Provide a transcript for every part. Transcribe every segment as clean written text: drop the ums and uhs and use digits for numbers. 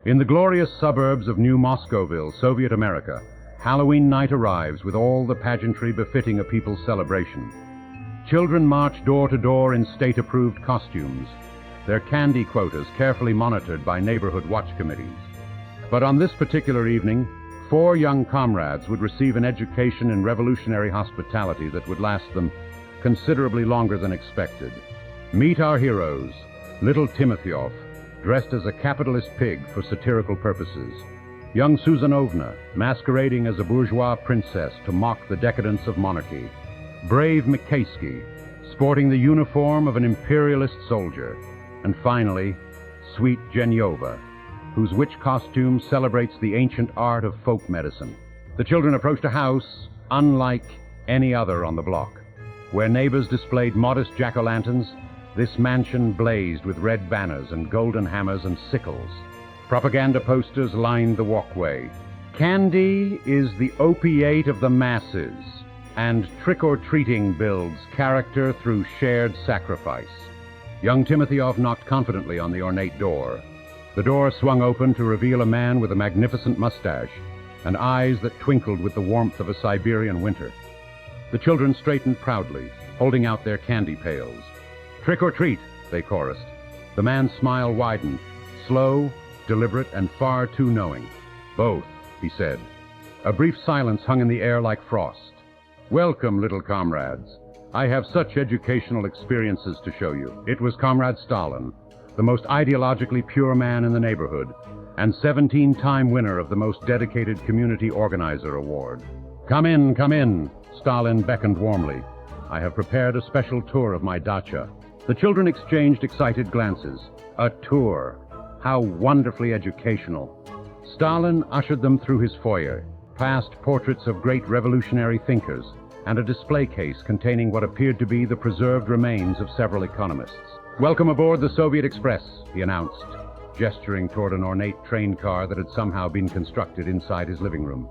In the glorious suburbs of New Moscowville, Soviet America, Halloween night arrives with all the pageantry befitting a people's celebration. Children march door to door in state-approved costumes, their candy quotas carefully monitored by neighborhood watch committees. But on this particular evening, 4 young comrades would receive an education in revolutionary hospitality that would last them considerably longer than expected. Meet our heroes, little Timothyov, dressed as a capitalist pig for satirical purposes. Young Susanovna, masquerading as a bourgeois princess to mock the decadence of monarchy. Brave Mikhailsky, sporting the uniform of an imperialist soldier. And finally, sweet Genyova, whose witch costume celebrates the ancient art of folk medicine. The children approached a house unlike any other on the block. Where neighbors displayed modest jack-o'-lanterns, this mansion blazed with red banners and golden hammers and sickles. Propaganda posters lined the walkway. Candy is the opiate of the masses, and trick-or-treating builds character through shared sacrifice. Young Timothyov knocked confidently on the ornate door. The door swung open to reveal a man with a magnificent mustache and eyes that twinkled with the warmth of a Siberian winter. The children straightened proudly, holding out their candy pails. "Trick or treat," they chorused. The man's smile widened, slow, deliberate, and far too knowing. "Both," he said. A brief silence hung in the air like frost. "Welcome, little comrades. I have such educational experiences to show you." It was Comrade Stalin, the most ideologically pure man in the neighborhood, and 17-time winner of the most dedicated community organizer award. Come in," Stalin beckoned warmly. "I have prepared a special tour of my dacha." The children exchanged excited glances. A tour. How wonderfully educational. Stalin ushered them through his foyer, past portraits of great revolutionary thinkers, and a display case containing what appeared to be the preserved remains of several economists. "Welcome aboard the Soviet Express," he announced, gesturing toward an ornate train car that had somehow been constructed inside his living room.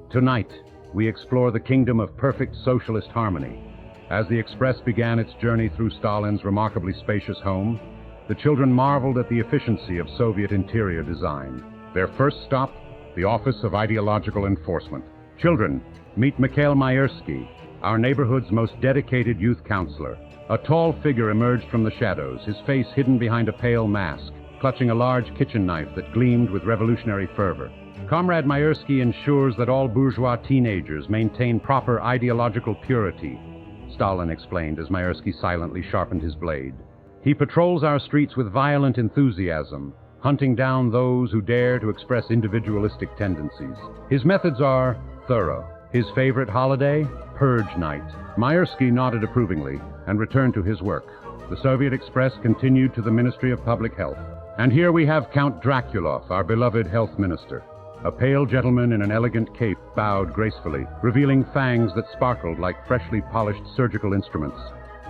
"Tonight, we explore the kingdom of perfect socialist harmony." As the Express began its journey through Stalin's remarkably spacious home, the children marveled at the efficiency of Soviet interior design. Their first stop, the Office of Ideological Enforcement. "Children, meet Mikhail Myersky, our neighborhood's most dedicated youth counselor." A tall figure emerged from the shadows, his face hidden behind a pale mask, clutching a large kitchen knife that gleamed with revolutionary fervor. "Comrade Myersky ensures that all bourgeois teenagers maintain proper ideological purity," Stalin explained as Myersky silently sharpened his blade. "He patrols our streets with violent enthusiasm, hunting down those who dare to express individualistic tendencies. His methods are thorough. His favorite holiday? Purge night." Myersky nodded approvingly and returned to his work. The Soviet Express continued to the Ministry of Public Health. And here we have Count Draculov, our beloved health minister. A pale gentleman in an elegant cape bowed gracefully, revealing fangs that sparkled like freshly polished surgical instruments.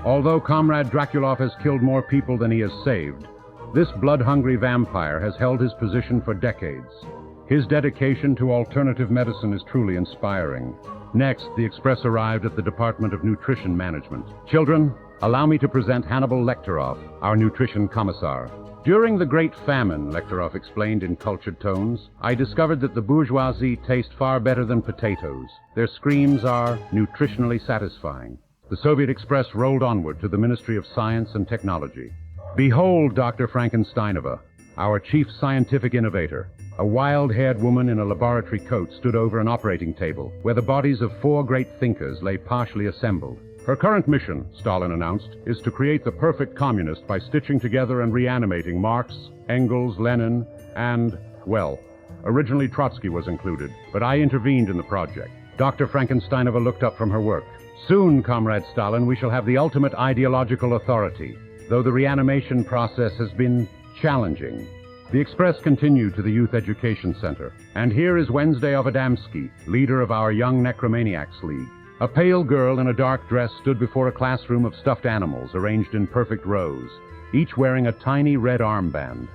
Although Comrade Draculov has killed more people than he has saved, this blood-hungry vampire has held his position for decades. His dedication to alternative medicine is truly inspiring. Next, the Express arrived at the Department of Nutrition Management. "Children, allow me to present Hannibal Lektorov, our nutrition commissar." "During the Great Famine," Lektorov explained in cultured tones, "I discovered that the bourgeoisie taste far better than potatoes. Their screams are nutritionally satisfying." The Soviet Express rolled onward to the Ministry of Science and Technology. "Behold Dr. Frankensteinova, our chief scientific innovator." A wild-haired woman in a laboratory coat stood over an operating table, where the bodies of 4 great thinkers lay partially assembled. "Her current mission," Stalin announced, "is to create the perfect communist by stitching together and reanimating Marx, Engels, Lenin, and, well, originally Trotsky was included, but I intervened in the project." Dr. Frankensteinova looked up from her work. "Soon, Comrade Stalin, we shall have the ultimate ideological authority, though the reanimation process has been challenging." The Express continued to the Youth Education Center. "And here is Wednesday Adamski, leader of our Young Necromaniacs League." A pale girl in a dark dress stood before a classroom of stuffed animals arranged in perfect rows, each wearing a tiny red armband.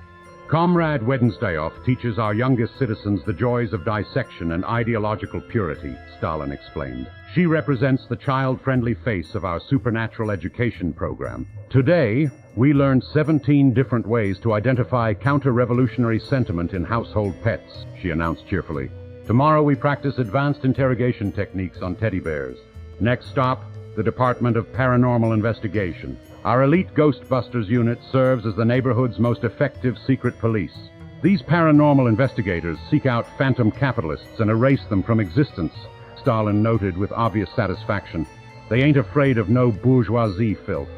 Comrade Wednesdayoff teaches our youngest citizens the joys of dissection and ideological purity, Stalin explained. She represents the child-friendly face of our supernatural education program. Today, we learned 17 different ways to identify counter-revolutionary sentiment in household pets, she announced cheerfully. Tomorrow we practice advanced interrogation techniques on teddy bears. Next stop, the Department of Paranormal Investigation. Our elite Ghostbusters unit serves as the neighborhood's most effective secret police. These paranormal investigators seek out phantom capitalists and erase them from existence, Stalin noted with obvious satisfaction. They ain't afraid of no bourgeoisie filth.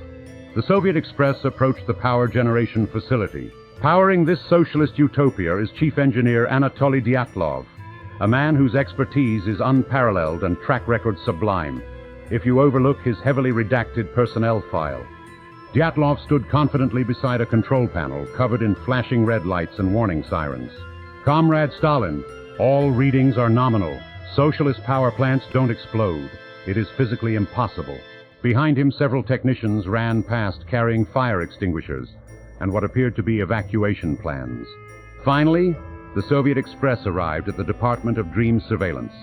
The Soviet Express approached the power generation facility. Powering this socialist utopia is Chief Engineer Anatoly Dyatlov, a man whose expertise is unparalleled and track record sublime. If you overlook his heavily redacted personnel file. Dyatlov stood confidently beside a control panel covered in flashing red lights and warning sirens. Comrade Stalin, all readings are nominal. Socialist power plants don't explode. It is physically impossible. Behind him, several technicians ran past carrying fire extinguishers and what appeared to be evacuation plans. Finally, the Soviet Express arrived at the Department of Dream Surveillance.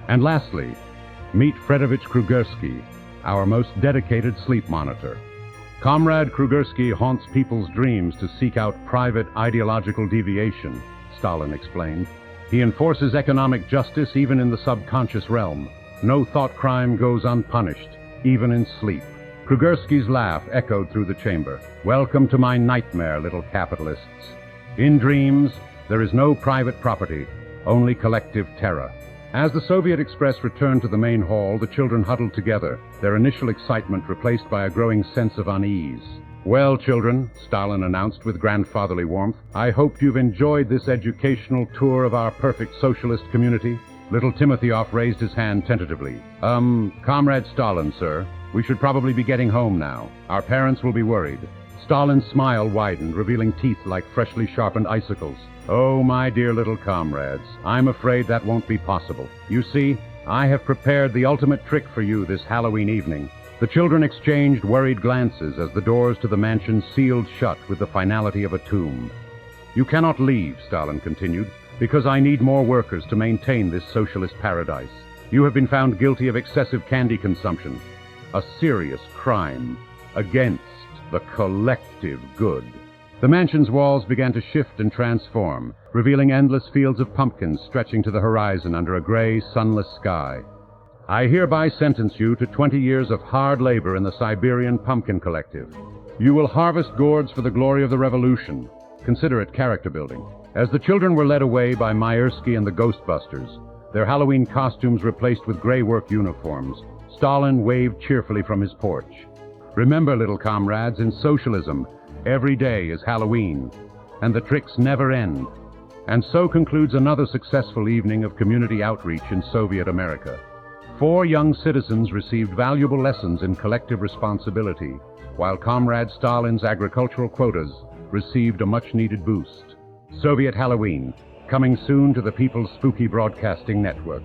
And lastly, meet Fredovich Krugersky, our most dedicated sleep monitor. Comrade Krugersky haunts people's dreams to seek out private ideological deviation, Stalin explained. He enforces economic justice even in the subconscious realm. No thought crime goes unpunished, even in sleep. Krugersky's laugh echoed through the chamber. Welcome to my nightmare, little capitalists. In dreams, there is no private property, only collective terror. As the Soviet Express returned to the main hall, the children huddled together, their initial excitement replaced by a growing sense of unease. Well, children, Stalin announced with grandfatherly warmth, I hope you've enjoyed this educational tour of our perfect socialist community. Little Timothyov raised his hand tentatively. Comrade Stalin, sir, we should probably be getting home now. Our parents will be worried. Stalin's smile widened, revealing teeth like freshly sharpened icicles. Oh, my dear little comrades, I'm afraid that won't be possible. You see, I have prepared the ultimate trick for you this Halloween evening. The children exchanged worried glances as the doors to the mansion sealed shut with the finality of a tomb. You cannot leave, Stalin continued, because I need more workers to maintain this socialist paradise. You have been found guilty of excessive candy consumption, a serious crime against the collective good. The mansion's walls began to shift and transform, revealing endless fields of pumpkins stretching to the horizon under a gray, sunless sky. I hereby sentence you to 20 years of hard labor in the Siberian Pumpkin Collective. You will harvest gourds for the glory of the revolution. Consider it character building. As the children were led away by Mayersky and the Ghostbusters, their Halloween costumes replaced with gray work uniforms, Stalin waved cheerfully from his porch. Remember, little comrades, in socialism, every day is Halloween, and the tricks never end. And so concludes another successful evening of community outreach in Soviet America. 4 young citizens received valuable lessons in collective responsibility, while Comrade Stalin's agricultural quotas received a much-needed boost. Soviet Halloween, coming soon to the People's Spooky Broadcasting Network.